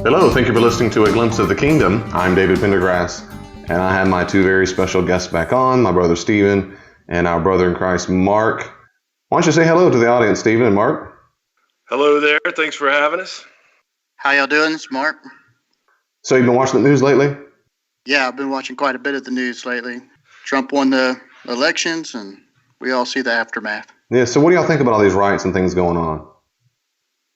Hello, thank you for listening to A Glimpse of the Kingdom. I'm David Pendergrass, and I have my two very special guests back on, my brother Stephen and our brother in Christ, Mark. Why don't you say hello to the audience, Stephen and Mark? Hello there. Thanks for having us. How y'all doing? It's Mark. So you've been watching the news lately? Yeah, I've been watching quite a bit of the news lately. Trump won the elections, and we all see the aftermath. Yeah, so what do y'all think about all these riots and things going on?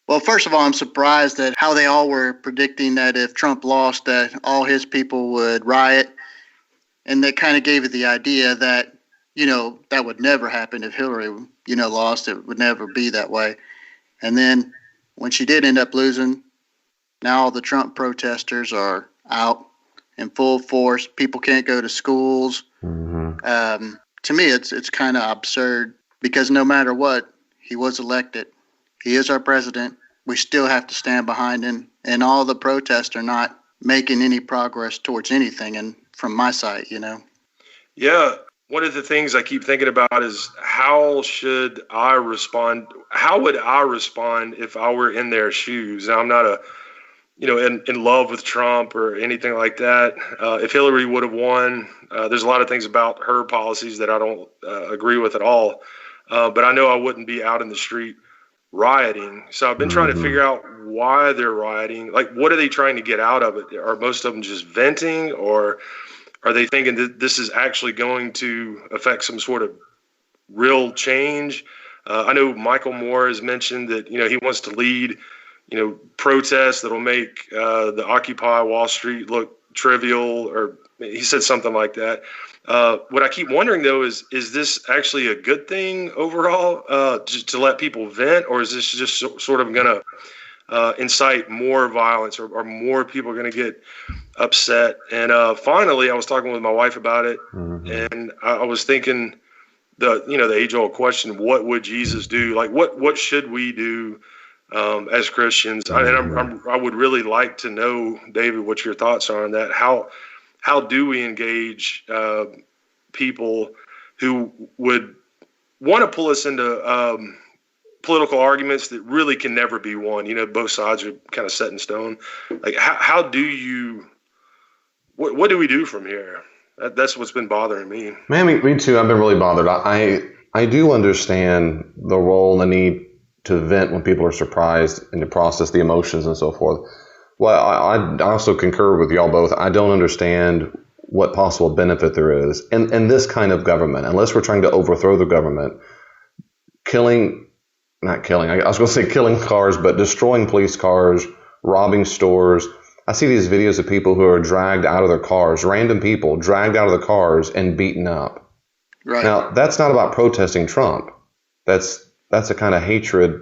Well, first of all, I'm surprised at how they all were predicting that if Trump lost, that all his people would riot. And that kind of gave it the idea that, that would never happen if Hillary, lost. It would never be that way. And then when she did end up losing, now all the Trump protesters are out in full force. People can't go to schools. To me, it's kind of absurd because no matter what, he was elected. He is our president. We still have to stand behind him. And all the protests are not making any progress towards anything. And from my side, Yeah. One of the things I keep thinking about is how should I respond? How would I respond if I were in their shoes? Now, I'm not in love with Trump or anything like that. If Hillary would have won, there's a lot of things about her policies that I don't agree with at all. But I know I wouldn't be out in the street rioting. So I've been trying to figure out why they're rioting. Like, what are they trying to get out of it? Are most of them just venting, or are they thinking that this is actually going to affect some sort of real change? I know Michael Moore has mentioned that, he wants to lead, protests that'll make the Occupy Wall Street look trivial, or he said something like that. What I keep wondering, though, is this actually a good thing overall, just to let people vent, or is this just sort of going to incite more violence, or more people are going to get upset? And finally, I was talking with my wife about it, and I was thinking the age-old question: what would Jesus do? Like, what should we do as Christians? I would really like to know, David, what your thoughts are on that. How do we engage people who would want to pull us into political arguments that really can never be won? Both sides are kind of set in stone. Like, how do you? What do we do from here? That's what's been bothering me. Man, me too. I've been really bothered. I do understand the role and the need to vent when people are surprised and to process the emotions and so forth. Well, I also concur with y'all both. I don't understand what possible benefit there is in this kind of government, unless we're trying to overthrow the government. I was going to say killing cars, but destroying police cars, robbing stores. I see these videos of people who are dragged out of their cars, random people dragged out of the cars and beaten up. Right. Now, that's not about protesting Trump. That's a kind of hatred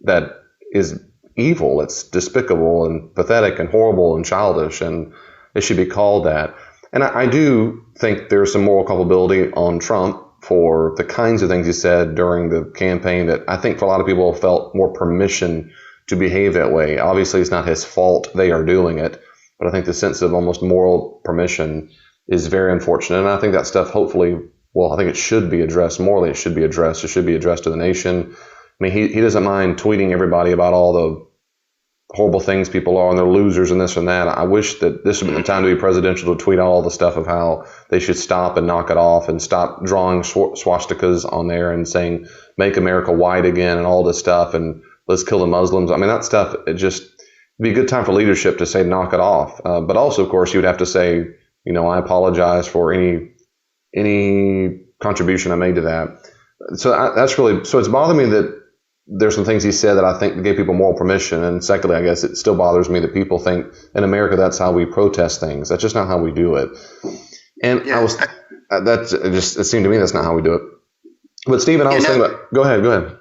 that is evil. It's despicable and pathetic and horrible and childish, and it should be called that. And I do think there's some moral culpability on Trump for the kinds of things he said during the campaign that I think for a lot of people felt more permission to behave that way. Obviously, it's not his fault they are doing it, but I think the sense of almost moral permission is very unfortunate. And I think that stuff I think it should be addressed morally. It should be addressed. It should be addressed to the nation. I mean, he doesn't mind tweeting everybody about all the horrible things people are and they're losers and this and that. I wish that this would be the time to be presidential to tweet out all the stuff of how they should stop and knock it off and stop drawing swastikas on there and saying, make America white again and all this stuff and let's kill the Muslims. I mean, that stuff, it'd be a good time for leadership to say, knock it off. But also, of course, you would have to say, I apologize for any contribution I made to that. So it's bothered me that there's some things he said that I think gave people moral permission. And secondly, I guess it still bothers me that people think in America that's how we protest things. That's just not how we do it. And Yeah. it seemed to me that's not how we do it. But Stephen, I was thinking about, go ahead.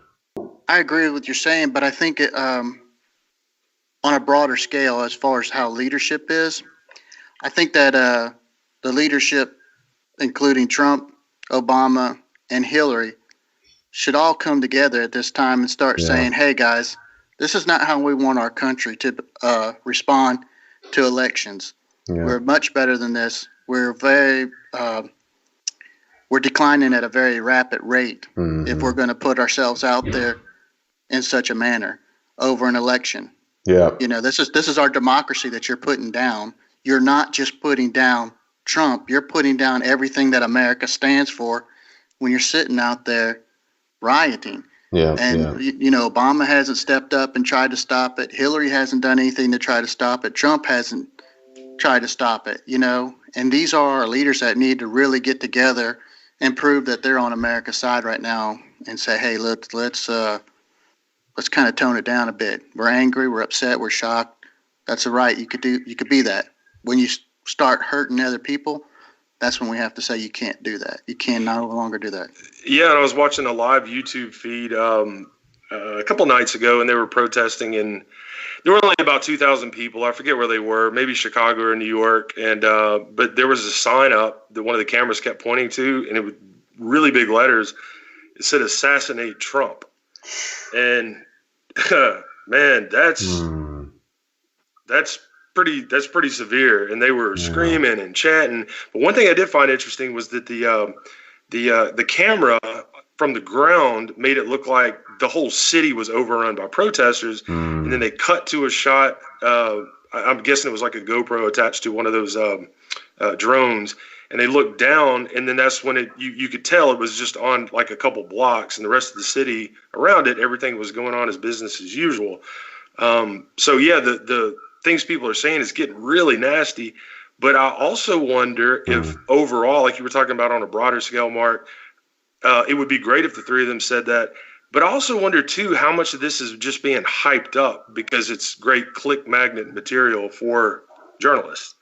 I agree with what you're saying, but I think on a broader scale, as far as how leadership is, I think that the leadership, including Trump, Obama, and Hillary, should all come together at this time and start saying, hey, guys, this is not how we want our country to respond to elections. Yeah. We're much better than this. We're declining at a very rapid rate if we're going to put ourselves out there in such a manner over an election. Yeah. This is our democracy that you're putting down. You're not just putting down Trump. You're putting down everything that America stands for when you're sitting out there rioting. Yeah. And, Obama hasn't stepped up and tried to stop it. Hillary hasn't done anything to try to stop it. Trump hasn't tried to stop it, And these are our leaders that need to really get together and prove that they're on America's side right now and say, hey, let's kind of tone it down a bit. We're angry, we're upset, we're shocked. That's all right. You could be that. When you start hurting other people, that's when we have to say you can't do that. You can no longer do that. Yeah, and I was watching a live YouTube feed a couple nights ago, and they were protesting, and there were only about 2,000 people. I forget where they were, maybe Chicago or New York. And but there was a sign up that one of the cameras kept pointing to, and it was really big letters. It said "Assassinate Trump," and man, that's pretty severe. And they were screaming and chanting. But one thing I did find interesting was that the camera from the ground made it look like the whole city was overrun by protesters. And then they cut to a shot. I'm guessing it was like a GoPro attached to one of those drones. And they looked down, and then that's when you could tell it was just on like a couple blocks, and the rest of the city around it, everything was going on as business as usual. So yeah, the things people are saying is getting really nasty. But I also wonder if overall, like you were talking about on a broader scale, Mark, it would be great if the three of them said that. But I also wonder, too, how much of this is just being hyped up because it's great click magnet material for journalists.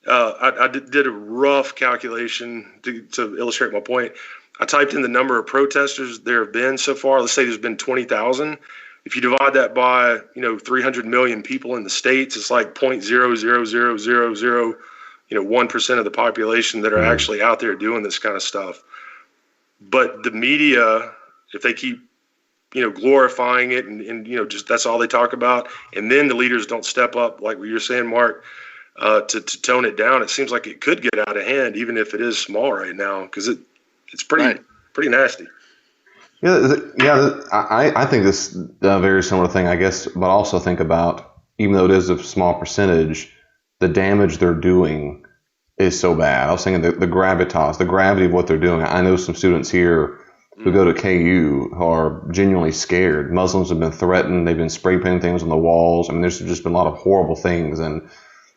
I did a rough calculation to illustrate my point. I typed in the number of protesters there have been so far. Let's say there's been 20,000. If you divide that by, 300 million people in the States, it's like 0.00000, 1% of the population that are actually out there doing this kind of stuff. But the media, if they keep, glorifying it and just that's all they talk about, and then the leaders don't step up, like what you're saying, Mark, to tone it down, it seems like it could get out of hand, even if it is small right now, because it's pretty nasty. Yeah. I think this very similar thing, I guess, but also think about, even though it is a small percentage, the damage they're doing is so bad. I was thinking the gravitas, the gravity of what they're doing. I know some students here who go to KU who are genuinely scared. Muslims have been threatened. They've been spray painting things on the walls. I mean, there's just been a lot of horrible things. And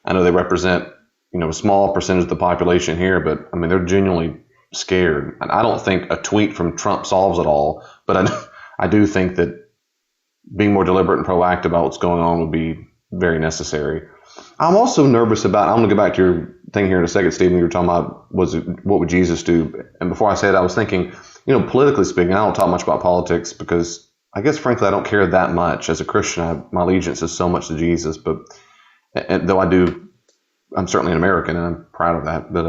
I know they represent, a small percentage of the population here, but I mean, they're genuinely scared. And I don't think a tweet from Trump solves it all, but I do think that being more deliberate and proactive about what's going on would be very necessary. I'm also nervous about, I'm going to go back to your thing here in a second, Stephen. You were talking about what would Jesus do? And before I say it, I was thinking, politically speaking, I don't talk much about politics because I guess, frankly, I don't care that much. As a Christian, my allegiance is so much to Jesus. But though I'm certainly an American and I'm proud of that. But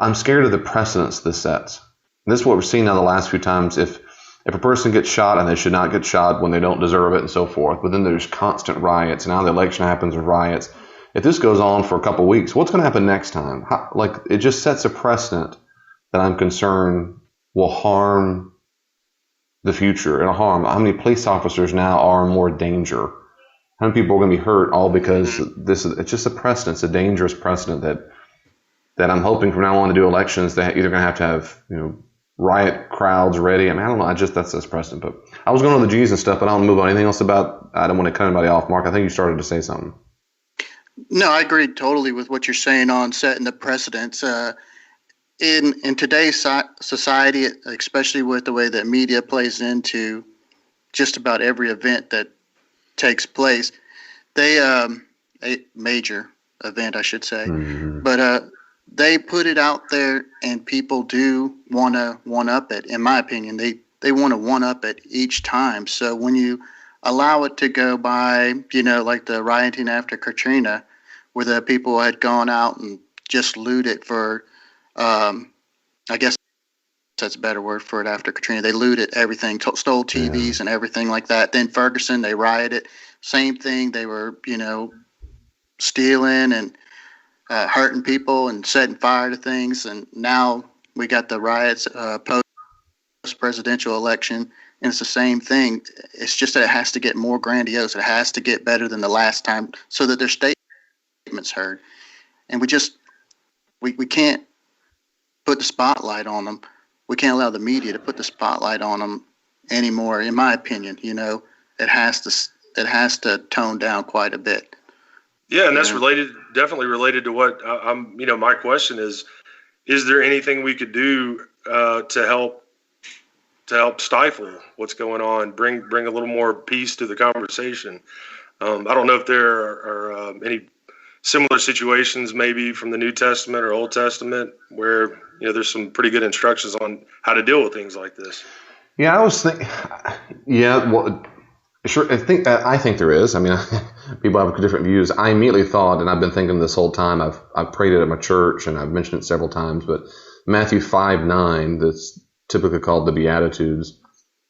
I'm scared of the precedents this sets. And this is what we're seeing now the last few times. If a person gets shot and they should not get shot when they don't deserve it and so forth, but then there's constant riots. Now the election happens with riots. If this goes on for a couple of weeks, what's going to happen next time? It just sets a precedent that I'm concerned will harm the future. It'll harm. How many police officers now are in more danger? How many people are going to be hurt all because it's just a precedent. It's a dangerous precedent that I'm hoping from now on to do elections, they're either going to have, riot crowds ready. I mean, I don't know. That's this precedent. But I was going on the Jesus stuff, but I don't move on. Anything else about, I don't want to cut anybody off. Mark, I think you started to say something. No, I agree totally with what you're saying on setting the precedents. In today's society, especially with the way that media plays into just about every event that takes place, a major event, I should say, but they put it out there, and people do want to one-up it. In my opinion, they want to one-up it each time. So when you allow it to go by, like the rioting after Katrina, where the people had gone out and just looted for, I guess that's a better word for it, after Katrina. They looted everything, stole TVs and everything like that. Then Ferguson, they rioted. Same thing. They were, stealing and hurting people and setting fire to things. And now we got the riots, post presidential election, and it's the same thing. It's just that it has to get more grandiose. It has to get better than the last time so that their statements heard. And we can't put the spotlight on them. We can't allow the media to put the spotlight on them anymore, in my opinion. It has to tone down quite a bit. Yeah, and that's definitely related to what I'm. My question is there anything we could do to help stifle what's going on, bring a little more peace to the conversation? I don't know if there are any similar situations, maybe from the New Testament or Old Testament, where there's some pretty good instructions on how to deal with things like this. Yeah, I was thinking. Yeah, well, sure. I think there is. I mean, people have different views. I immediately thought, and I've been thinking this whole time. I've prayed it at my church, and I've mentioned it several times. But Matthew 5:9, that's typically called the Beatitudes,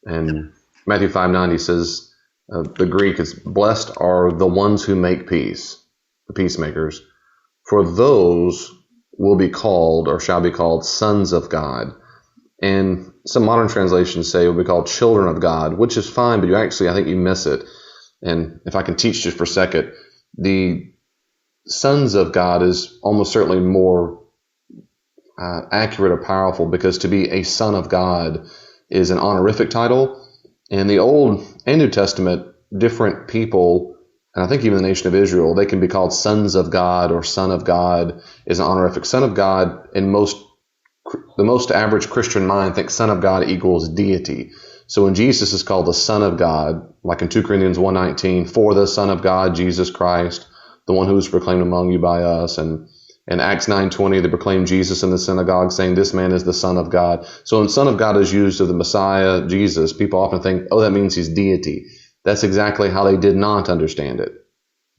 and Matthew 5:9, he says, the Greek is, "Blessed are the ones who make peace, the peacemakers, for those will be called or shall be called sons of God." And some modern translations say will be called children of God, which is fine, but I think you miss it. And if I can teach just for a second, the sons of God is almost certainly more accurate or powerful, because to be a son of God is an honorific title. In the Old and New Testament, different people, and I think even the nation of Israel, they can be called sons of God, or son of God is an honorific. Son of God, in the most average Christian mind, thinks son of God equals deity. So when Jesus is called the Son of God, like in 2 Corinthians 1:19, "For the Son of God, Jesus Christ, the one who was proclaimed among you by us," and in Acts 9:20, they proclaim Jesus in the synagogue, saying, "This man is the Son of God." So when Son of God is used of the Messiah, Jesus, people often think, oh, that means he's deity. That's exactly how they did not understand it.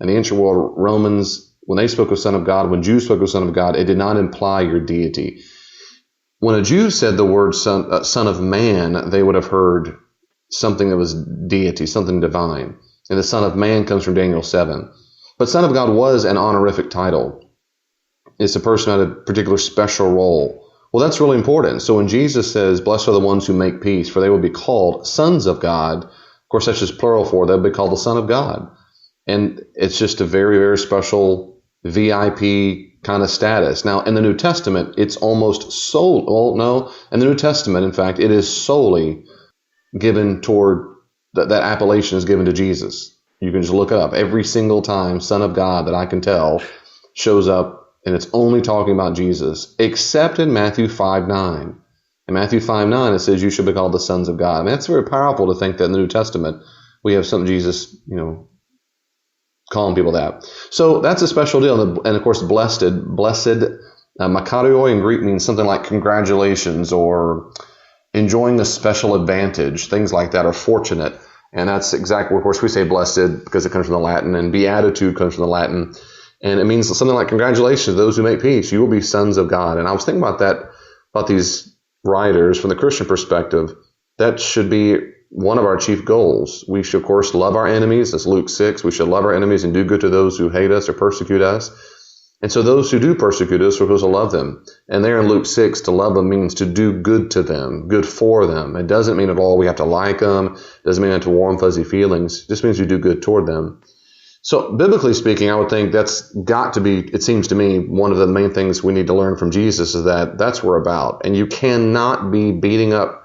In the ancient world, Romans, when they spoke of Son of God, when Jews spoke of Son of God, it did not imply your deity. When a Jew said the word son of man, they would have heard something that was deity, something divine. And the Son of Man comes from Daniel 7. But Son of God was an honorific title. It's a person who had a particular special role. Well, that's really important. So when Jesus says, "Blessed are the ones who make peace, for they will be called sons of God," of course, that's just plural for they'll be called the Son of God. And it's just a very, very special VIP kind of status. Now, in the New Testament, it's almost in the New Testament, in fact, it is solely given toward, that appellation is given to Jesus. You can just look it up. Every single time Son of God that I can tell shows up, and it's only talking about Jesus, except in Matthew 5:9. In Matthew 5:9, it says you should be called the sons of God. I mean, that's very powerful to think that in the New Testament we have something Jesus, calling people that. So that's a special deal. And of course, blessed, makarioi in Greek means something like congratulations or enjoying a special advantage, things like that, or fortunate. And that's exactly, of course, we say blessed because it comes from the Latin, and beatitude comes from the Latin. And it means something like congratulations to those who make peace. You will be sons of God. And I was thinking about that, about these writers from the Christian perspective. That should be one of our chief goals. We should, of course, love our enemies. That's Luke 6. We should love our enemies and do good to those who hate us or persecute us. And so those who do persecute us, we're supposed to love them. And there in Luke 6, to love them means to do good to them, good for them. It doesn't mean at all we have to like them. It doesn't mean to have warm, fuzzy feelings. It just means you do good toward them. So biblically speaking, I would think that's got to be, it seems to me, one of the main things we need to learn from Jesus is that that's what we're about. And you cannot be beating up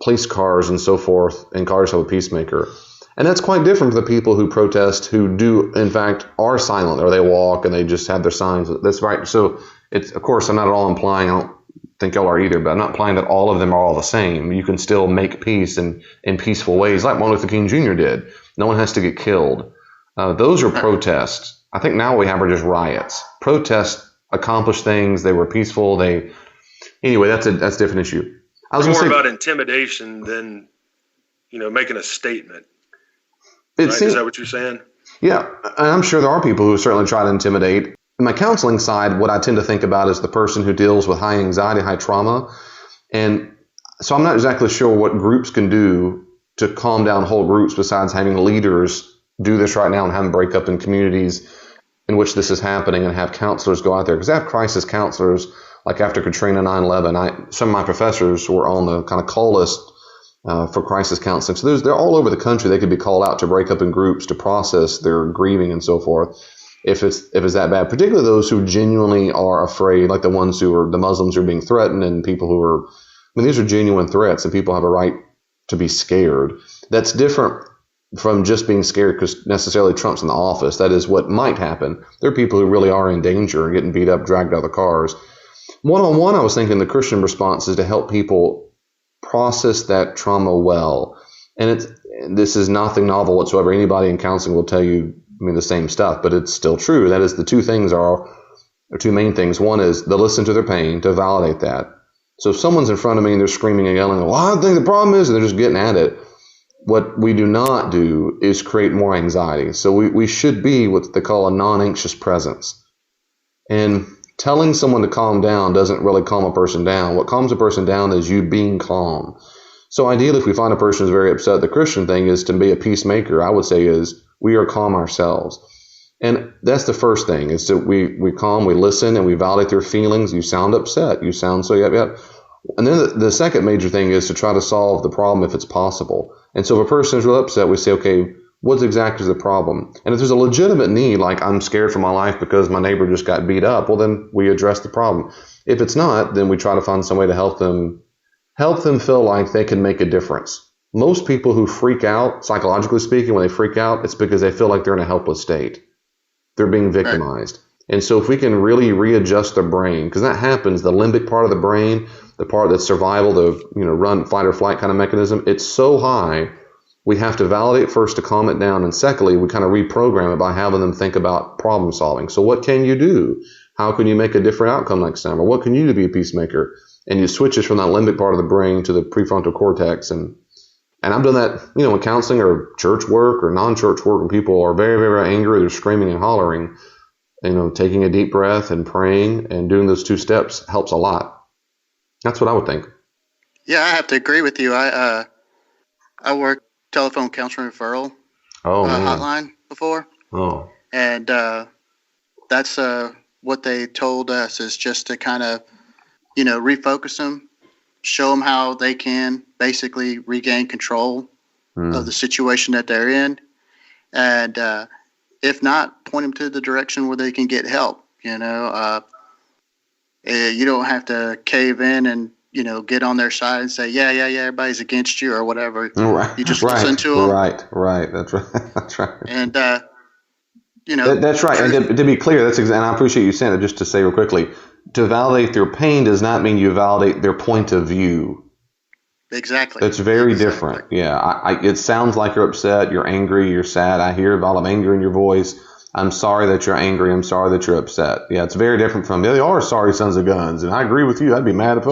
police cars and so forth and call yourself a peacemaker. And that's quite different from the people who protest, who do, in fact, are silent, or they walk and they just have their signs. That's right. So it's, of course, I'm not at all implying, I don't think y'all are either, but I'm not implying that all of them are all the same. You can still make peace in peaceful ways, like Martin Luther King Jr. did. No one has to get killed. Those are protests. I think now what we have are just riots. Protests accomplish things. They were peaceful. Anyway, that's a different issue. I was more about intimidation than, making a statement. Right? Is that what you're saying? Yeah, and I'm sure there are people who certainly try to intimidate. In my counseling side, what I tend to think about is the person who deals with high anxiety, high trauma. And so I'm not exactly sure what groups can do to calm down whole groups besides having leaders do this right now and have them break up in communities in which this is happening and have counselors go out there. Because I have crisis counselors, like after Katrina 9/11. Some of my professors were on the kind of call list for crisis counseling. So they're all over the country. They could be called out to break up in groups to process their grieving and so forth. If it's that bad, particularly those who genuinely are afraid, like the ones who are the Muslims who are being threatened, and people who are, I mean, these are genuine threats, and people have a right to be scared. That's different from just being scared because necessarily Trump's in the office. That is what might happen. There are people who really are in danger, getting beat up, dragged out of the cars. One-on-one, I was thinking the Christian response is to help people process that trauma well. And this is nothing novel whatsoever. Anybody in counseling will tell you, I mean, the same stuff, but it's still true. That is, the two main things. One is to listen to their pain, to validate that. So if someone's in front of me and they're screaming and yelling, well, I think the problem is, and they're just getting at it, what we do not do is create more anxiety. So we should be what they call a non-anxious presence. And telling someone to calm down doesn't really calm a person down. What calms a person down is you being calm. So ideally, if we find a person is very upset, the Christian thing is to be a peacemaker, I would say, is we are calm ourselves. And that's the first thing, is that we calm, we listen, and we validate their feelings. You sound upset. You sound so yep. And then the second major thing is to try to solve the problem if it's possible. And so if a person is real upset, we say, okay, what's exactly the problem? And if there's a legitimate need, like I'm scared for my life because my neighbor just got beat up, well, then we address the problem. If it's not, then we try to find some way to help them feel like they can make a difference. Most people who freak out, psychologically speaking, when they freak out, it's because they feel like they're in a helpless state. They're being victimized. Right. And so if we can really readjust the brain, because that happens, the limbic part of the brain, the part that's survival, the run, fight or flight kind of mechanism, it's so high, we have to validate first to calm it down. And secondly, we kind of reprogram it by having them think about problem solving. So what can you do? How can you make a different outcome next time? Or what can you do to be a peacemaker? And you switch it from that limbic part of the brain to the prefrontal cortex. And I've done that, in counseling or church work or non-church work, when people are very, very, very angry, they're screaming and hollering, taking a deep breath and praying and doing those two steps helps a lot. That's what I would think. Yeah, I have to agree with you. I worked telephone counseling referral hotline before. Oh. And that's what they told us, is just to kind of, refocus them, show them how they can basically regain control of the situation that they're in. And if not, point them to the direction where they can get help. You don't have to cave in and, get on their side and say, yeah, everybody's against you or whatever. Right. You just listen to them. Right. That's right. That's right. And, that's right. And to be clear, and I appreciate you saying it, just to say real quickly, to validate their pain does not mean you validate their point of view. Exactly. That's very different. Yeah. It sounds like you're upset, you're angry, you're sad. I hear a lot of anger in your voice. I'm sorry that you're angry. I'm sorry that you're upset. Yeah, it's very different from, they are sorry sons of guns. And I agree with you. I'd be mad if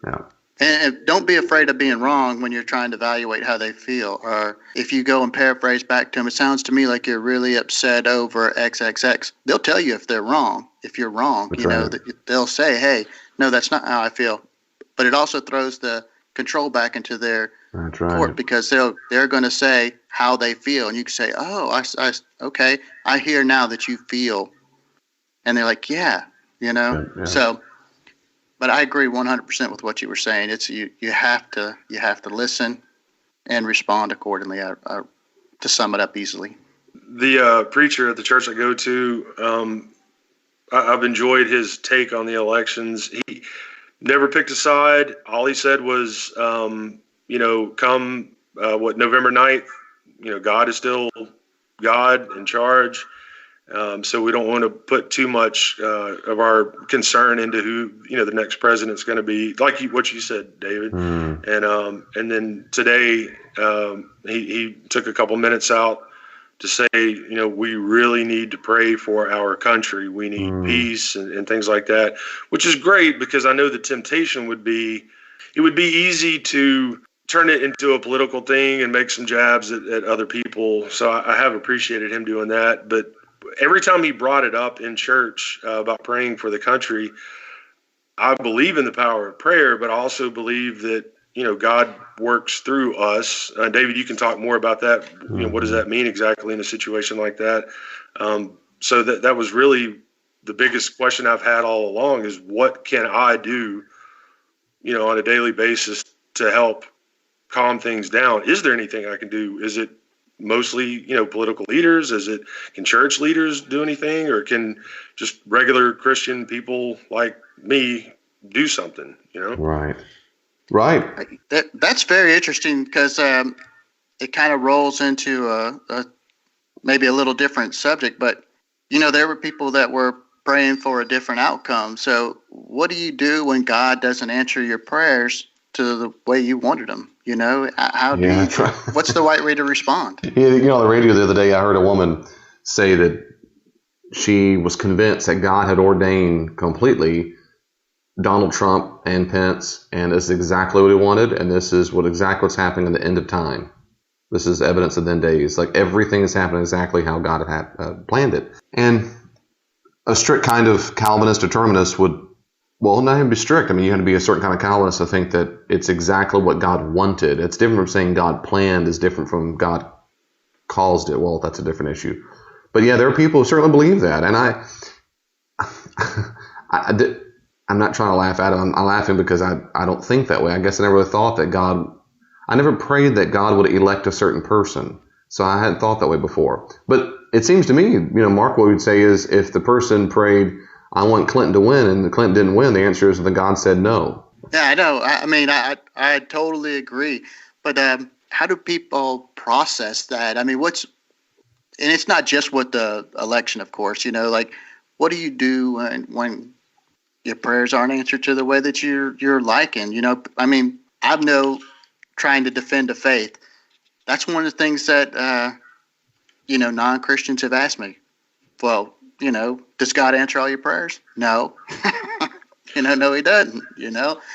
Yeah. And don't be afraid of being wrong when you're trying to evaluate how they feel. Or if you go and paraphrase back to them, it sounds to me like you're really upset over XXX. They'll tell you if they're wrong. If you're wrong, that's right. They'll say, hey, no, that's not how I feel. But it also throws the control back into their court, because they're going to say how they feel. And you can say, oh, okay, I hear now that you feel. And they're like, yeah. So, but I agree 100% with what you were saying. It's you have to listen and respond accordingly. To sum it up easily, the preacher at the church I go to, I've enjoyed his take on the elections. He never picked a side. All he said was, come November 9th, God is still God in charge. So we don't want to put too much of our concern into who the next president's going to be, like what you said, David. And then today he took a couple minutes out to say, we really need to pray for our country. We need peace and things like that, which is great, because I know the temptation would be easy to turn it into a political thing and make some jabs at other people. So I have appreciated him doing that. But every time he brought it up in church about praying for the country, I believe in the power of prayer, but I also believe that, God works through us. David, you can talk more about that. What does that mean exactly in a situation like that? So that was really the biggest question I've had all along, is what can I do, on a daily basis to help calm things down. Is there anything I can do? Is it mostly, political leaders? Can church leaders do anything, or can just regular Christian people like me do something, Right. That's very interesting because it kind of rolls into maybe a little different subject, but there were people that were praying for a different outcome. So what do you do when God doesn't answer your prayers to the way you wanted them? What's the right way to respond? Yeah, on the radio the other day, I heard a woman say that she was convinced that God had ordained completely Donald Trump and Pence, and this is exactly what he wanted, and this is exactly what's happening in the end of time. This is evidence of the end days. Like, everything is happening exactly how God had planned it. And a strict kind of Calvinist determinist would, well, not even be strict. I mean, you have to be a certain kind of Calvinist to think that it's exactly what God wanted. It's different from saying God planned is different from God caused it. Well, that's a different issue. But yeah, there are people who certainly believe that. And I'm not trying to laugh at it. I'm laughing because I don't think that way. I guess I never really thought that I never prayed that God would elect a certain person. So I hadn't thought that way before. But it seems to me, Mark, what we'd say is if the person prayed, I want Clinton to win, and Clinton didn't win, the answer is that God said no. Yeah, I know. I mean, I totally agree. But how do people process that? I mean, and it's not just with the election, of course, like what do you do when your prayers aren't answered to the way that you're liking? I mean, I've trying to defend the faith. That's one of the things that, non-Christians have asked me. Well, does God answer all your prayers? No. No, he doesn't,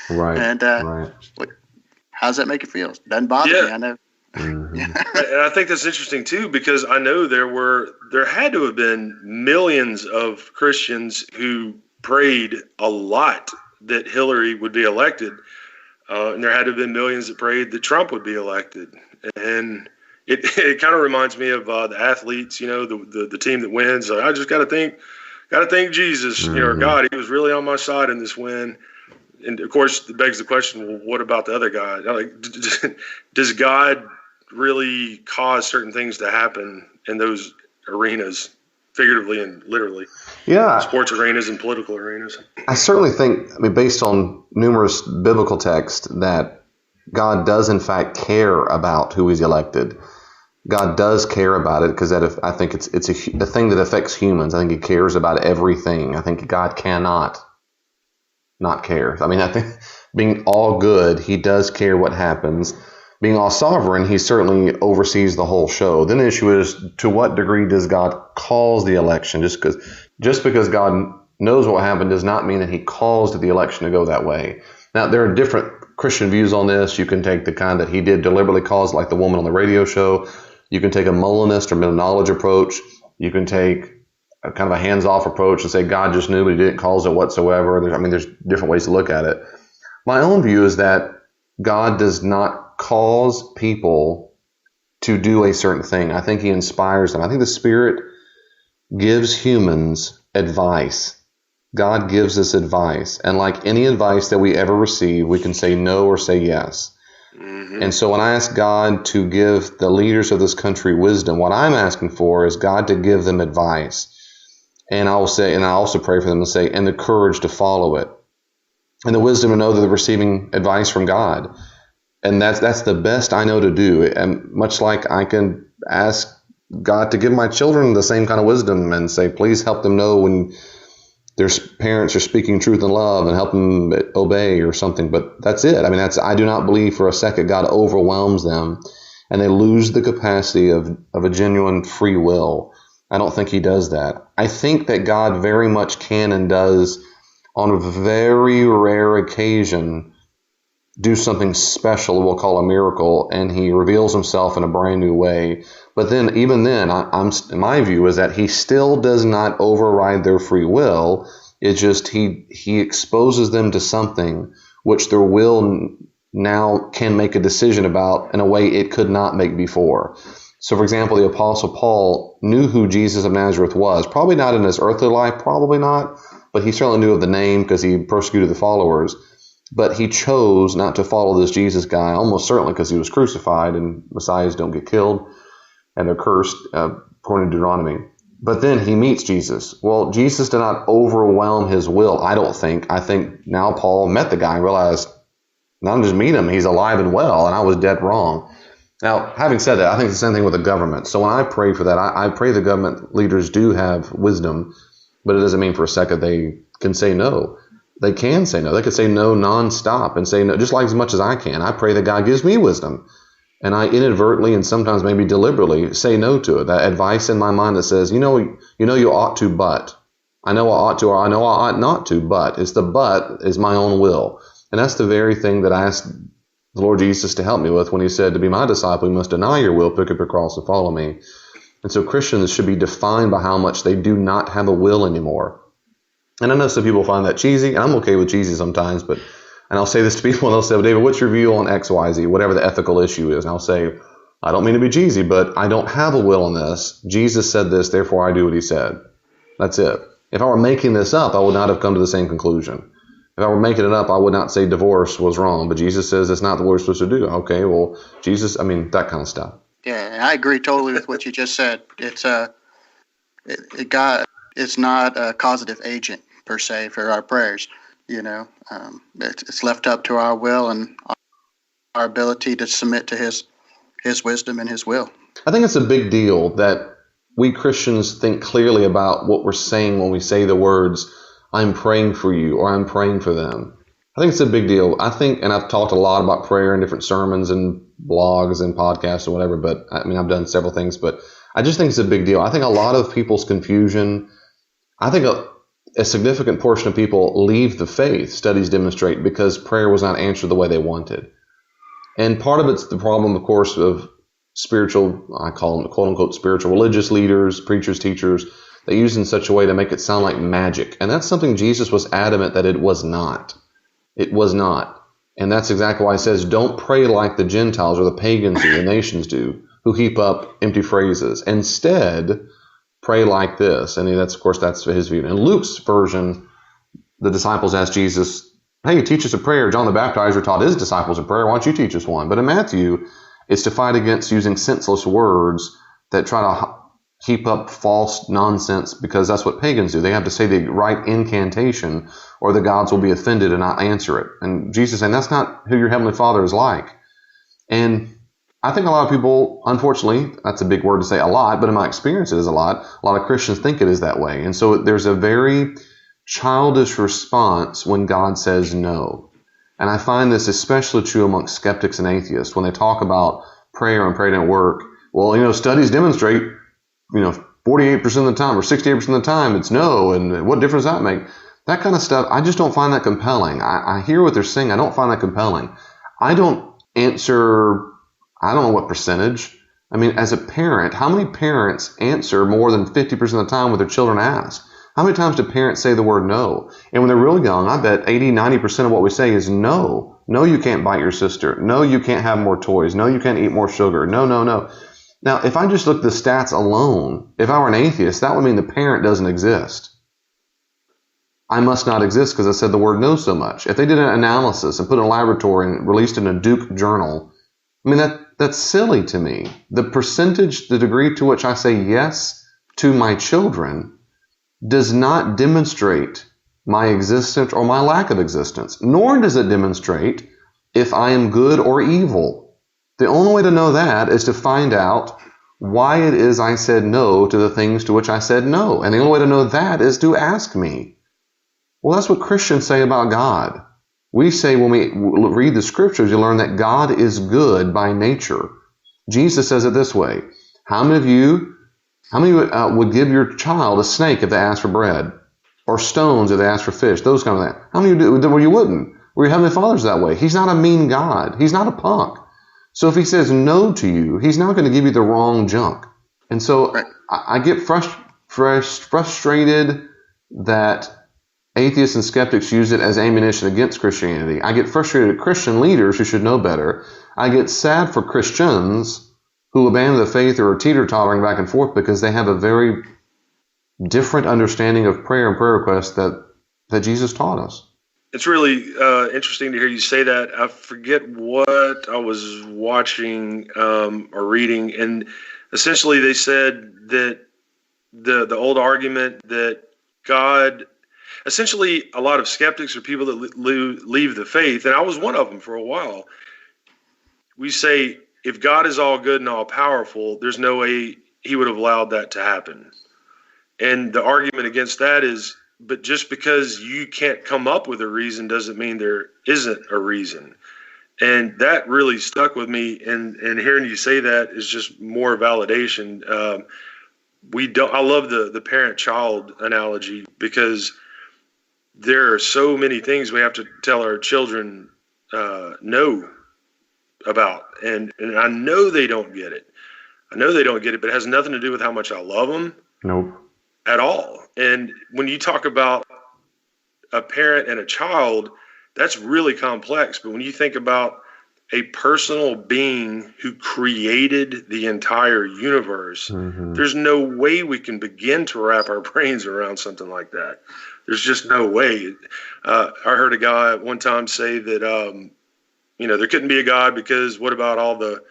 Right. And right. How does that make you feel? Doesn't bother me, I know. Mm-hmm. And I think that's interesting too, because I know there had to have been millions of Christians who prayed a lot that Hillary would be elected. And there had to have been millions that prayed that Trump would be elected. And it kind of reminds me of the athletes, the team that wins. I just got to thank Jesus, or God. He was really on my side in this win. And of course, it begs the question: well, what about the other guy? Like, does God really cause certain things to happen in those arenas, figuratively and literally? Yeah, sports arenas and political arenas. I certainly think, based on numerous biblical texts, that God does in fact care about who He's elected. God does care about it because I think it's a thing that affects humans. I think He cares about everything. I think God cannot not care. I mean, I think being all good, He does care what happens. Being all sovereign, He certainly oversees the whole show. Then the issue is, to what degree does God cause the election? Just because God knows what happened does not mean that He caused the election to go that way. Now, there are different Christian views on this. You can take the kind that He did deliberately cause, like the woman on the radio show. You can take a Molinist or middle knowledge approach. You can take a kind of a hands-off approach and say God just knew, but He didn't cause it whatsoever. There's different ways to look at it. My own view is that God does not cause people to do a certain thing. I think He inspires them. I think the Spirit gives humans advice. God gives us advice. And like any advice that we ever receive, we can say no or say yes. Mm-hmm. And so when I ask God to give the leaders of this country wisdom, what I'm asking for is God to give them advice. And I also pray for them and say, and the courage to follow it. And the wisdom to know that they're receiving advice from God. And that's the best I know to do. And much like I can ask God to give my children the same kind of wisdom and say, please help them know when their parents are speaking truth and love and help them obey or something. But that's it. I mean, I do not believe for a second God overwhelms them and they lose the capacity of a genuine free will. I don't think He does that. I think that God very much can and does, on a very rare occasion, do something special we'll call a miracle, and He reveals Himself in a brand new way. But then, even then, my view is that He still does not override their free will. It's just He exposes them to something which their will now can make a decision about in a way it could not make before. So, for example, the Apostle Paul knew who Jesus of Nazareth was. Probably not in his earthly life, probably not, but he certainly knew of the name because he persecuted the followers. but he chose not to follow this Jesus guy, almost certainly because he was crucified, and Messiahs don't get killed, and they're cursed, according to Deuteronomy. But then he meets Jesus. Well, Jesus did not overwhelm his will, I don't think. I think now Paul met the guy and realized, not just meet him, he's alive and well, and I was dead wrong. Now, having said that, I think it's the same thing with the government. So when I pray for that, I pray the government leaders do have wisdom, but it doesn't mean for a second they can say no. They can say no. They could say no nonstop and say no just like as much as I can. I pray that God gives me wisdom, and I inadvertently and sometimes maybe deliberately say no to it. That advice in my mind that says, you ought to, but. I know I ought to, or I know I ought not to, but. It's the but is my own will. And that's the very thing that I asked the Lord Jesus to help me with when he said, to be my disciple, you must deny your will, pick up your cross, and follow me. And so Christians should be defined by how much they do not have a will anymore. And I know some people find that cheesy, and I'm okay with cheesy sometimes, and I'll say this to people, and they'll say, well, David, what's your view on X, Y, Z, whatever the ethical issue is? And I'll say, I don't mean to be cheesy, but I don't have a will in this. Jesus said this, therefore I do what he said. That's it. If I were making this up, I would not have come to the same conclusion. If I were making it up, I would not say divorce was wrong, but Jesus says it's not what we're supposed to do. Okay, well, Jesus, that kind of stuff. Yeah, I agree totally with what you just said. It's it's not a causative agent per se for our prayers. It's left up to our will and our ability to submit to His wisdom and His will. I think it's a big deal that we Christians think clearly about what we're saying when we say the words, I'm praying for you, or I'm praying for them. I think it's a big deal. I think, and I've talked a lot about prayer in different sermons and blogs and podcasts and whatever, but I've done several things, but I just think it's a big deal. I think a lot of people's confusion, I think a significant portion of people leave the faith, studies demonstrate, because prayer was not answered the way they wanted. And part of it's the problem, of course, of spiritual, I call them quote unquote spiritual religious leaders, preachers, teachers. They use it in such a way to make it sound like magic. And that's something Jesus was adamant that it was not. It was not. And that's exactly why he says, don't pray like the Gentiles or the pagans do, the nations do, who heap up empty phrases. Instead, pray like this. And that's his view. In Luke's version, the disciples asked Jesus, hey, teach us a prayer. John the Baptizer taught his disciples a prayer. Why don't you teach us one? But in Matthew, it's to fight against using senseless words that try to heap up false nonsense, because that's what pagans do. They have to say the right incantation or the gods will be offended and not answer it. And Jesus is saying that's not who your Heavenly Father is like. And I think a lot of people, unfortunately, that's a big word to say a lot, but in my experience it is a lot. A lot of Christians think it is that way. And so there's a very childish response when God says no. And I find this especially true amongst skeptics and atheists when they talk about prayer and prayer didn't work. Well, studies demonstrate 48% of the time or 68% of the time it's no, and what difference does that make? That kind of stuff, I just don't find that compelling. I hear what they're saying. I don't find that compelling. I don't know what percentage. As a parent, how many parents answer more than 50% of the time what their children ask? How many times do parents say the word no? And when they're really young, I bet 80, 90% of what we say is no. No, you can't bite your sister. No, you can't have more toys. No, you can't eat more sugar. No, no, no. Now, if I just look at the stats alone, if I were an atheist, that would mean the parent doesn't exist. I must not exist because I said the word no so much. If they did an analysis and put it in a laboratory and released it in a Duke journal, that's silly to me. The degree to which I say yes to my children does not demonstrate my existence or my lack of existence, nor does it demonstrate if I am good or evil. The only way to know that is to find out why it is I said no to the things to which I said no. And the only way to know that is to ask me. Well, that's what Christians say about God. We say when we read the scriptures, you learn that God is good by nature. Jesus says it this way. How many of you would give your child a snake if they asked for bread? Or stones if they asked for fish? Those kind of things. How many of you do? Well, you wouldn't. Well, your Heavenly Father's that way. He's not a mean God. He's not a punk. So if he says no to you, he's not going to give you the wrong junk. And so I get frustrated that atheists and skeptics use it as ammunition against Christianity. I get frustrated at Christian leaders who should know better. I get sad for Christians who abandon the faith or are teeter-tottering back and forth because they have a very different understanding of prayer and prayer requests that Jesus taught us. It's really interesting to hear you say that. I forget what I was watching or reading, and essentially they said that the old argument that God, essentially, a lot of skeptics or people that leave the faith, and I was one of them for a while. We say if God is all good and all powerful, there's no way He would have allowed that to happen. And the argument against that is, but just because you can't come up with a reason doesn't mean there isn't a reason. And that really stuck with me. And hearing you say that is just more validation. I love the parent-child analogy, because there are so many things we have to tell our children no about. And I know they don't get it. But it has nothing to do with how much I love them. Nope. At all. And when you talk about a parent and a child, that's really complex. But when you think about a personal being who created the entire universe, there's no way we can begin to wrap our brains around something like that. There's just no way. I heard a guy one time say that, there couldn't be a God because what about all the,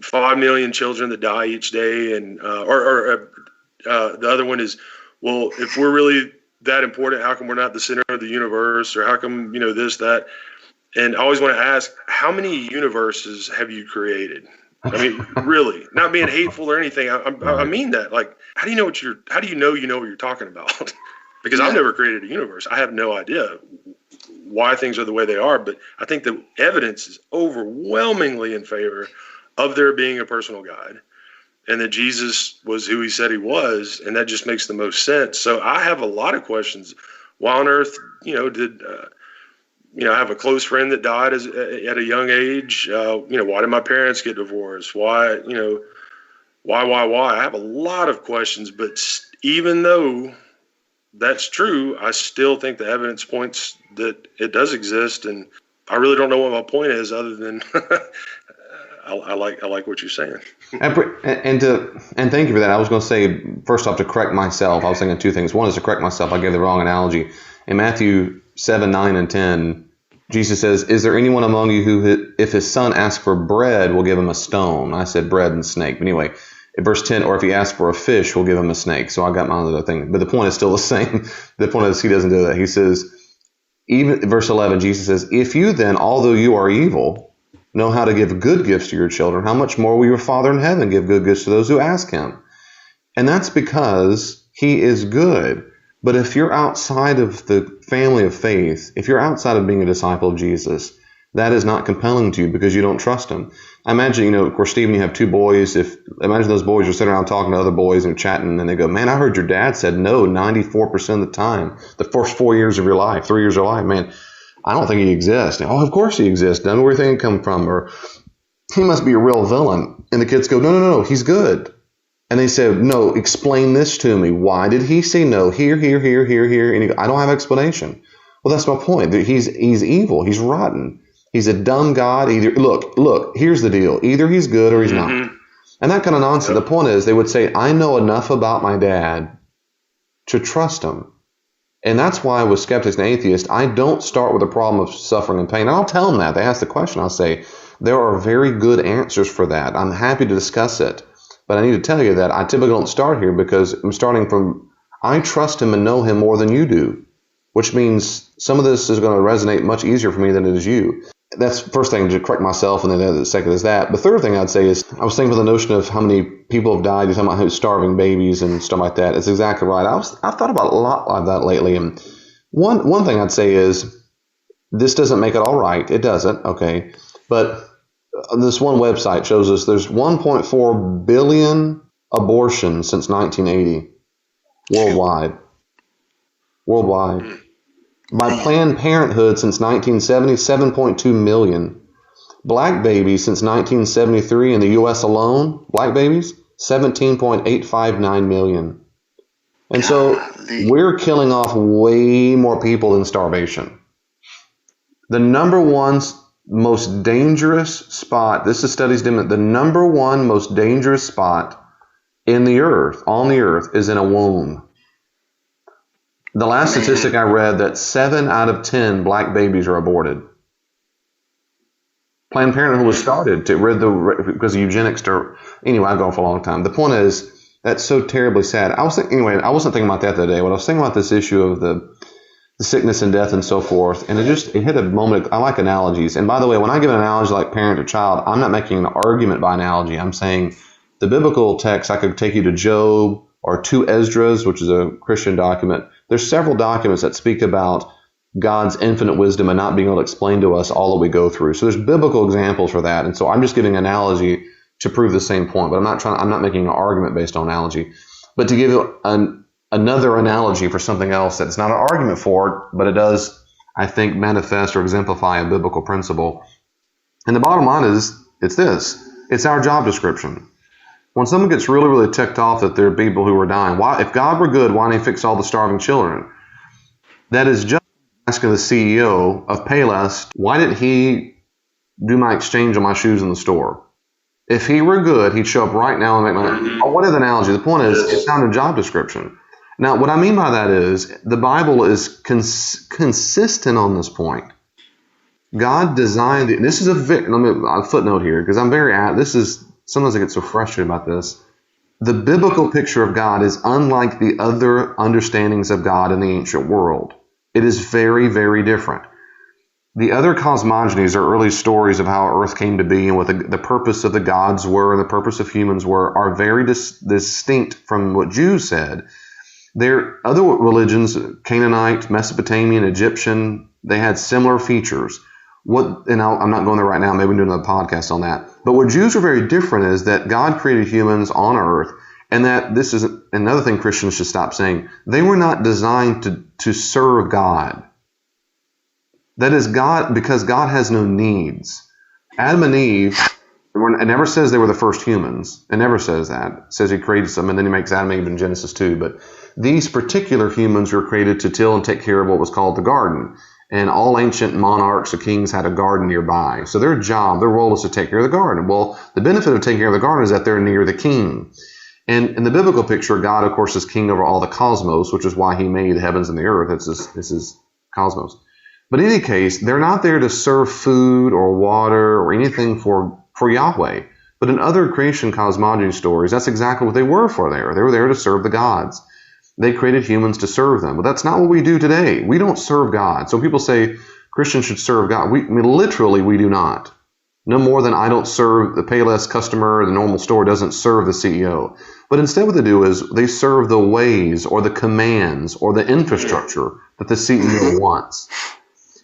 5 million children that die each day? And, the other one is, well, if we're really that important, how come we're not the center of the universe? Or how come, this, that? And I always want to ask, how many universes have you created? I mean, really, not being hateful or anything. I mean that. Like, how do you know what you're talking about? Because I've never created a universe. I have no idea why things are the way they are. But I think the evidence is overwhelmingly in favor of there being a personal God, and that Jesus was who He said He was, and that just makes the most sense. So I have a lot of questions. Why on earth, did I have a close friend that died at a young age? Why did my parents get divorced? Why? Why? I have a lot of questions, but even though that's true, I still think the evidence points that it does exist, and I really don't know what my point is other than I like what you're saying. And thank you for that. I was going to say, first off, to correct myself, I was thinking two things. One is to correct myself. I gave the wrong analogy. In Matthew 7, 9, and 10, Jesus says, is there anyone among you who, if his son asks for bread, will give him a stone? I said bread and snake. But anyway, in verse 10, or if he asks for a fish, we'll give him a snake. So I got my other thing. But the point is still the same. The point is he doesn't do that. He says, even verse 11, Jesus says, if you then, although you are evil, know how to give good gifts to your children, how much more will your Father in heaven give good gifts to those who ask Him? And that's because He is good. But if you're outside of the family of faith, if you're outside of being a disciple of Jesus, that is not compelling to you because you don't trust Him. I imagine, of course, Stephen, you have two boys. Imagine those boys are sitting around talking to other boys and chatting, and they go, man, I heard your dad said no 94% of the time, the first 4 years of your life, 3 years of your life, man. I don't think He exists. Oh, of course He exists. Where do you think He come from? Or He must be a real villain. And the kids go, no, He's good. And they say, no, explain this to me. Why did He say no? Here. And he goes, I don't have an explanation. Well, that's my point. He's evil. He's rotten. He's a dumb God. Either look, here's the deal. Either He's good or He's not. And that kind of nonsense. Yep. The point is, they would say, I know enough about my dad to trust Him. And that's why with skeptics and atheists, I don't start with a problem of suffering and pain. And I'll tell them that. They ask the question. I'll say, there are very good answers for that. I'm happy to discuss it. But I need to tell you that I typically don't start here because I'm starting from, I trust Him and know Him more than you do, which means some of this is going to resonate much easier for me than it is you. That's the first thing, to correct myself, and then the second is that. The third thing I'd say is, I was thinking about the notion of how many people have died. You're talking about starving babies and stuff like that. It's exactly right. I've thought about a lot like that lately. And one thing I'd say is, this doesn't make it all right. It doesn't, okay. But this one website shows us there's 1.4 billion abortions since 1980 worldwide. By Planned Parenthood since 1970, 7.2 million. Black babies since 1973 in the U.S. alone, black babies, 17.859 million. And so we're killing off way more people than starvation. The number one most dangerous spot, this is studies, the number one most dangerous spot on the earth, is in a womb. The last statistic I read that 7 out of 10 black babies are aborted. Planned Parenthood was started because of eugenics. Anyway, I've gone for a long time. The point is, that's so terribly sad. I wasn't thinking about that the other day. When I was thinking about this issue of the sickness and death and so forth, and it hit a moment. I like analogies. And by the way, when I give an analogy like parent to child, I'm not making an argument by analogy. I'm saying the biblical text, I could take you to Job or 2 Esdras, which is a Christian document. There's several documents that speak about God's infinite wisdom and not being able to explain to us all that we go through. So there's biblical examples for that. And so I'm just giving an analogy to prove the same point, but I'm not making an argument based on analogy. But to give you another analogy for something else that's not an argument for, but it does, I think, manifest or exemplify a biblical principle. And the bottom line is, it's this. It's our job description. When someone gets really, really ticked off that there are people who are dying, if God were good, why didn't he fix all the starving children? That is just asking the CEO of Payless, why didn't he do my exchange on my shoes in the store? If he were good, he'd show up right now and make my... Oh, what is the analogy? The point is, it's not a job description. Now, what I mean by that is, the Bible is consistent on this point. God designed it. This is a footnote here, because sometimes I get so frustrated about this. The biblical picture of God is unlike the other understandings of God in the ancient world. It is very, very different. The other cosmogonies are early stories of how Earth came to be and what the purpose of the gods were and the purpose of humans are very distinct from what Jews said. Other religions, Canaanite, Mesopotamian, Egyptian, they had similar features. I'm not going there right now. Maybe we can do another podcast on that. But what Jews are very different is that God created humans on Earth, and that this is another thing Christians should stop saying. They were not designed to serve God. That is God, because God has no needs. Adam and Eve, it never says they were the first humans. It never says that. It says he created them, and then he makes Adam and Eve in Genesis 2. But these particular humans were created to till and take care of what was called the garden. And all ancient monarchs or kings had a garden nearby. So their role was to take care of the garden. Well, the benefit of taking care of the garden is that they're near the king. And in the biblical picture, God, of course, is king over all the cosmos, which is why he made the heavens and the earth. It's his cosmos. But in any case, they're not there to serve food or water or anything for Yahweh. But in other creation cosmology stories, that's exactly what they were for there. They were there to serve the gods. They created humans to serve them. But that's not what we do today. We don't serve God. So people say Christians should serve God. Literally, we do not. No more than I don't serve the Payless customer, the normal store doesn't serve the CEO. But instead what they do is they serve the ways or the commands or the infrastructure that the CEO wants.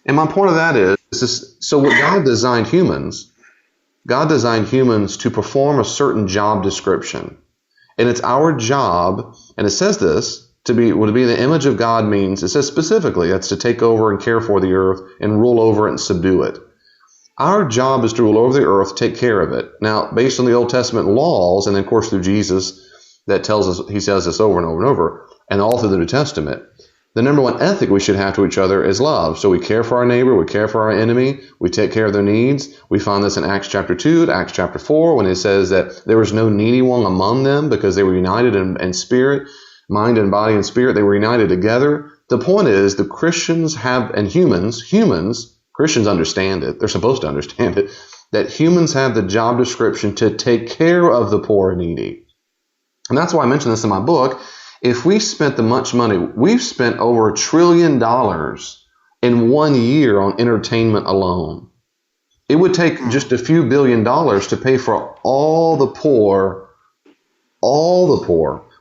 And my point of that is, so what God designed humans to perform a certain job description. And it's our job, and it says this, to be the image of God means, it says specifically, that's to take over and care for the earth and rule over it and subdue it. Our job is to rule over the earth, take care of it. Now, based on the Old Testament laws, and then of course through Jesus, he says this over and over and over, and all through the New Testament, the number one ethic we should have to each other is love. So we care for our neighbor, we care for our enemy, we take care of their needs. We find this in Acts chapter 2, Acts chapter 4, when it says that there was no needy one among them because they were united in spirit, mind and body and spirit. They were united together. The point is, the Christians Christians understand it. They're supposed to understand it, that humans have the job description to take care of the poor and needy. And that's why I mentioned this in my book. If we spent the much money, we've spent over $1 trillion in 1 year on entertainment alone. It would take just a few $1 billion to pay for all the poor.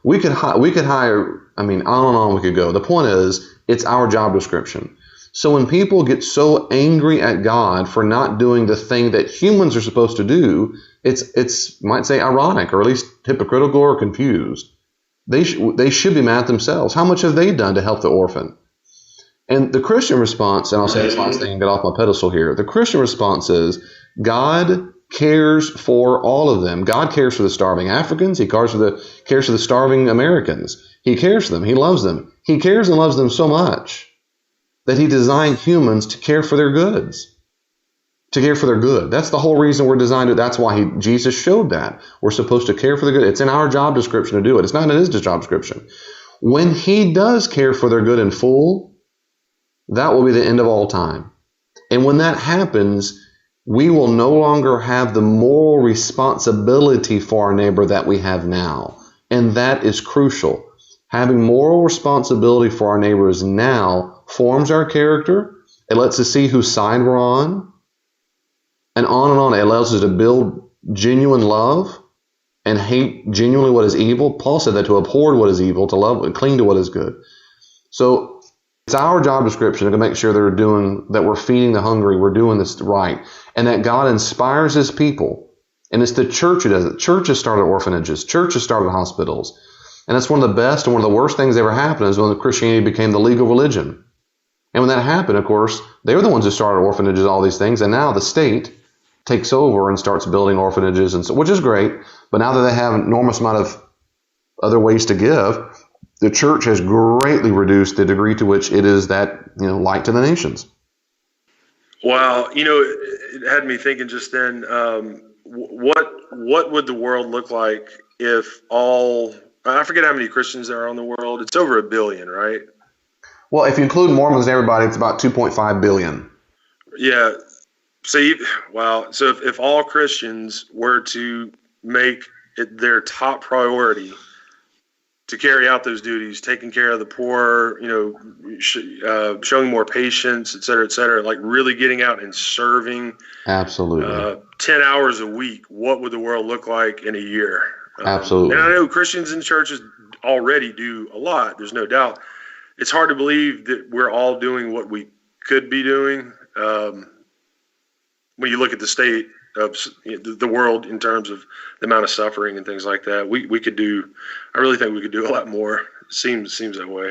We could hire, I don't know, we could go. The point is, it's our job description. So when people get so angry at God for not doing the thing that humans are supposed to do, it's might say ironic, or at least hypocritical or confused. They should be mad at themselves. How much have they done to help the orphan? And the Christian response, and I'll say this last thing and get off my pedestal here. The Christian response is God cares for all of them. God cares for the starving Africans. He cares for the starving Americans. He cares for them. He loves them. He cares and loves them so much that he designed humans to care for their goods. To care for their good. That's the whole reason we're designed to. That's why Jesus showed that. We're supposed to care for the good. It's in our job description to do it. It's not in his job description. when he does care for their good in full, that will be the end of all time. And when that happens, we will no longer have the moral responsibility for our neighbor that we have now. And that is crucial. Having moral responsibility for our neighbors now forms our character. It lets us see whose side we're on. And on and on. It allows us to build genuine love and hate genuinely what is evil. Paul said that to abhor what is evil, to love and cling to what is good. So it's our job description to make sure that we're feeding the hungry, we're doing this right, and that God inspires His people. And it's the church who does it. Churches started orphanages. Churches started hospitals. And that's one of the best and one of the worst things that ever happened is when Christianity became the legal religion. And when that happened, of course, they were the ones who started orphanages, all these things, and now the state takes over and starts building orphanages, and so, which is great. But now that they have an enormous amount of other ways to give, the church has greatly reduced the degree to which it is that light to the nations. Wow, it had me thinking just then. What would the world look like if I forget how many Christians there are in the world. It's over 1 billion, right? Well, if you include Mormons and everybody, it's about 2.5 billion. Yeah. So if all Christians were to make it their top priority to carry out those duties, taking care of the poor, showing more patience, et cetera, like really getting out and serving. Absolutely. 10 hours a week, what would the world look like in a year? Absolutely. And I know Christians in churches already do a lot. There's no doubt. It's hard to believe that we're all doing what we could be doing. When you look at the state of the world in terms of the amount of suffering and things like that, I really think we could do a lot more. It seems that way.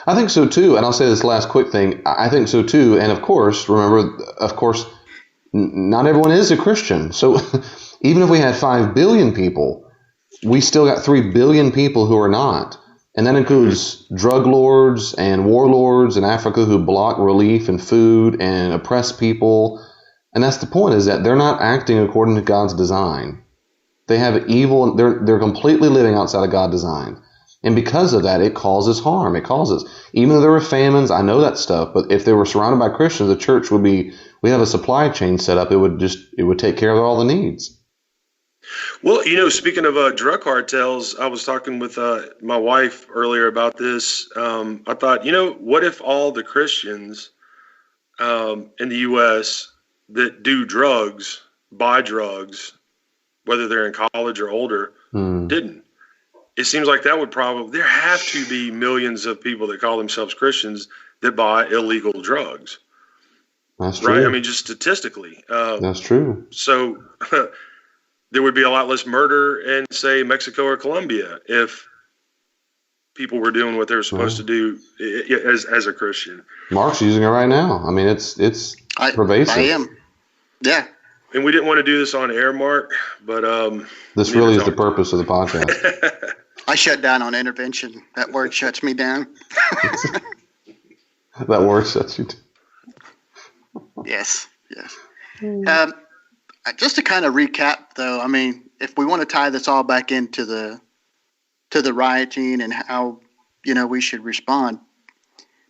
I think so too. And I'll say this last quick thing. I think so too. And of course, remember, not everyone is a Christian. So even if we had 5 billion people, we still got 3 billion people who are not. And that includes drug lords and warlords in Africa who block relief and food and oppress people. And that's the point, is that they're not acting according to God's design. They have evil, they're completely living outside of God's design. And because of that, it causes harm. It causes, even though there were famines, I know that stuff, but if they were surrounded by Christians, the church we have a supply chain set up, it would take care of all the needs. Well, speaking of drug cartels, I was talking with my wife earlier about this. I thought, what if all the Christians in the U.S. that do drugs, buy drugs, whether they're in college or older, didn't? It seems like that would there have to be millions of people that call themselves Christians that buy illegal drugs. That's true. Right? I mean, just statistically. That's true. So there would be a lot less murder in, say, Mexico or Colombia if people were doing what they were supposed to do as a Christian. Mark's using it right now. I mean, it's pervasive. I am. Yeah. And we didn't want to do this on air, Mark, but this really is the purpose of the podcast. I shut down on intervention. That word shuts me down. That word shuts you down. Yes. Just to kind of recap, though, I mean, if we want to tie this all back into the rioting and how we should respond,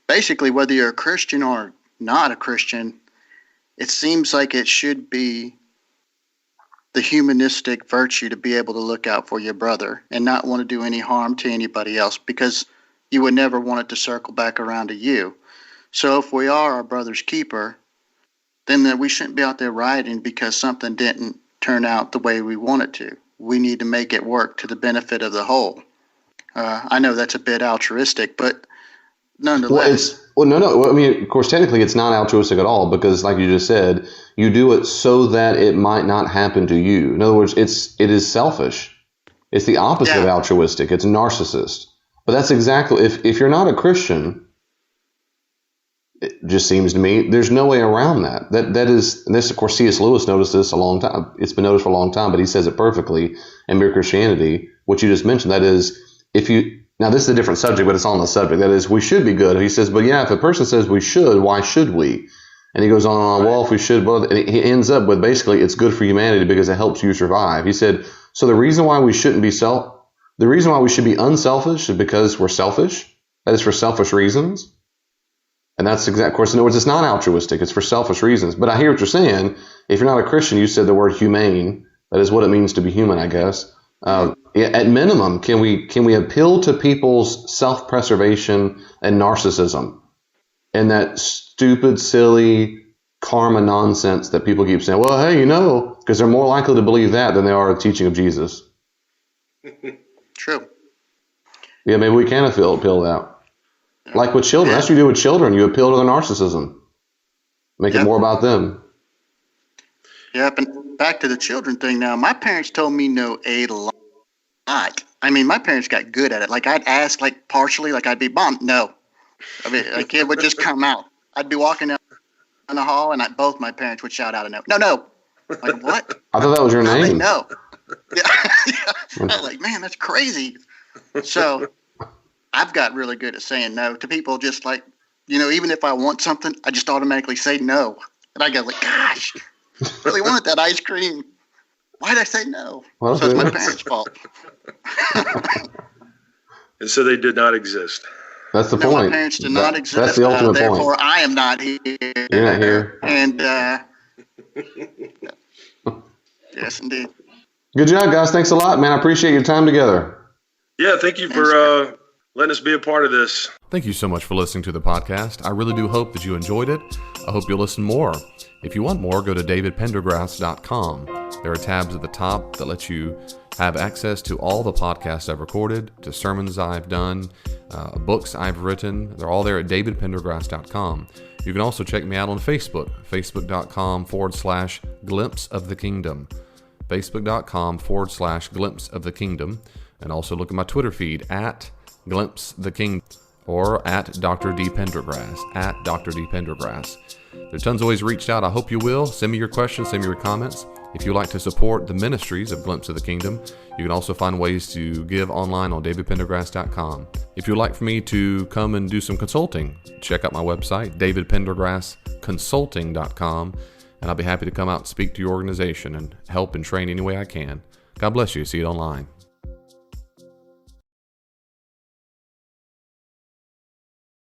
basically, whether you're a Christian or not a Christian, it seems like it should be the humanistic virtue to be able to look out for your brother and not want to do any harm to anybody else, because you would never want it to circle back around to you. So if we are our brother's keeper, then we shouldn't be out there rioting because something didn't turn out the way we want it to. We need to make it work to the benefit of the whole. I know that's a bit altruistic, but nonetheless. No. I mean, of course, technically it's not altruistic at all, because like you just said, you do it so that it might not happen to you. In other words, it is selfish. It's the opposite of altruistic. It's narcissist. But that's exactly, if you're not a Christian, it just seems to me there's no way around that. That is, and this, of course, C.S. Lewis noticed this a long time. It's been noticed for a long time, but he says it perfectly in Mere Christianity. What you just mentioned, that is, now this is a different subject, but it's on the subject. That is, we should be good. He says, but yeah, if a person says we should, why should we? And he goes on and on, well, if we should, well, and he ends up with basically it's good for humanity because it helps you survive. He said, so the reason why we shouldn't be The reason why we should be unselfish is because we're selfish. That is for selfish reasons. And that's of course, in other words, it's not altruistic. It's for selfish reasons. But I hear what you're saying. If you're not a Christian, you said the word humane. That is what it means to be human, I guess. At minimum, can we appeal to people's self-preservation and narcissism and that stupid, silly karma nonsense that people keep saying, well, hey, because they're more likely to believe that than they are the teaching of Jesus. True. Yeah, maybe we can appeal that. Like with children. That's what you do with children. You appeal to their narcissism. Make it more about them. Yep, and back to the children thing now. My parents told me no a lot. I mean, my parents got good at it. Like, I'd ask, like, partially, like, I'd be, Mom, no. I mean, a kid would just come out. I'd be walking down the hall, and both my parents would shout out a no. No. Like, what? I thought that was your name. No. Yeah. I was like, man, that's crazy. So I've got really good at saying no to people. Just like, even if I want something, I just automatically say no. And I go like, gosh, I really wanted that ice cream. Why did I say no? Well, so it's my parents' fault. And so they did not exist. That's the No, point. my parents did not exist. That's the ultimate therefore, point. I am not here. You're not here. And yes, indeed. Good job, guys. Thanks a lot, man. I appreciate your time together. Yeah, thank you for letting us be a part of this. Thank you so much for listening to the podcast. I really do hope that you enjoyed it. I hope you'll listen more. If you want more, go to davidpendergrass.com. There are tabs at the top that let you have access to all the podcasts I've recorded, to sermons I've done, books I've written. They're all there at davidpendergrass.com. You can also check me out on Facebook, facebook.com/glimpse of the kingdom. facebook.com/glimpse of the kingdom. And also look at my Twitter feed at glimpse the kingdom or at Dr. D. Pendergrass, at Dr. D. Pendergrass. There's tons of ways to reach out. I hope you will. Send me your questions, send me your comments. If you'd like to support the ministries of Glimpse of the Kingdom, you can also find ways to give online on davidpendergrass.com. If you'd like for me to come and do some consulting, check out my website, davidpendergrassconsulting.com, and I'll be happy to come out and speak to your organization and help and train any way I can. God bless you. See you online.